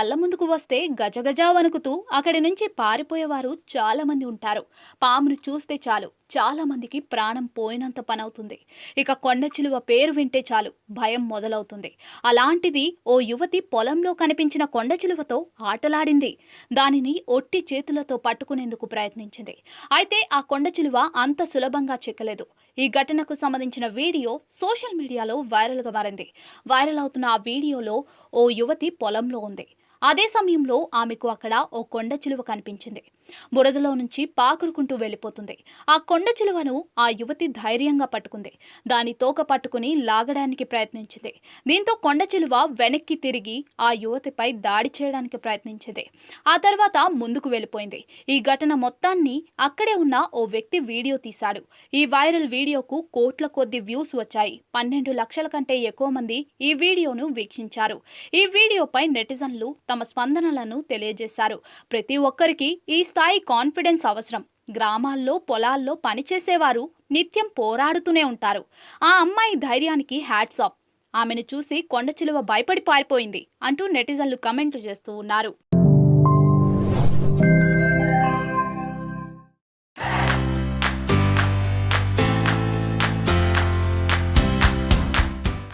కళ్ళ ముందుకు వస్తే గజగజా వణుకుతూ అక్కడి నుంచి పారిపోయేవారు చాలా మంది ఉంటారు. పామును చూస్తే చాలు చాలా మందికి ప్రాణం పోయినంత పనవుతుంది. ఇక కొండ చిలువ పేరు వింటే చాలు భయం మొదలవుతుంది. అలాంటిది ఓ యువతి పొలంలో కనిపించిన కొండ చిలువతో ఆటలాడింది. దానిని ఒట్టి చేతులతో పట్టుకునేందుకు ప్రయత్నించింది. అయితే ఆ కొండ చిలువ అంత సులభంగా చిక్కలేదు. ఈ ఘటనకు సంబంధించిన వీడియో సోషల్ మీడియాలో వైరల్గా మారింది. వైరల్ అవుతున్న ఆ వీడియోలో ఓ యువతి పొలంలో ఉంది. అదే సమయంలో ఆమెకు అక్కడ ఓ కొండ చిలువ కనిపించింది. బురదలో నుంచి పాకురుకుంటూ వెళ్ళిపోతుంది. ఆ కొండ చిలువను ఆ యువతి ధైర్యంగా పట్టుకుంది. దాని తోక పట్టుకుని లాగడానికి ప్రయత్నించింది. దీంతో కొండ చిలువ వెనక్కి తిరిగి ఆ యువతిపై దాడి చేయడానికి ప్రయత్నించింది. ఆ తర్వాత ముందుకు వెళ్ళిపోయింది. ఈ ఘటన మొత్తాన్ని అక్కడే ఉన్న ఓ వ్యక్తి వీడియో తీశాడు. ఈ వైరల్ వీడియోకు కోట్ల కొద్ది వ్యూస్ వచ్చాయి. 12 లక్షల కంటే ఎక్కువ మంది ఈ వీడియోను వీక్షించారు. ఈ వీడియోపై నెటిజన్లు తమ స్పందనలను తెలియజేశారు. ప్రతి ఒక్కరికి ఈ స్థాయి కాన్ఫిడెన్స్ అవసరం. గ్రామాల్లో పొలాల్లో పనిచేసేవారు నిత్యం పోరాడుతూనే ఉంటారు. ఆ అమ్మాయి ధైర్యానికి హ్యాట్స్ ఆఫ్. ఆమెను చూసి కొండ చిలువ భయపడి పారిపోయింది అంటూ నెటిజన్లు కమెంట్లు చేస్తూ ఉన్నారు.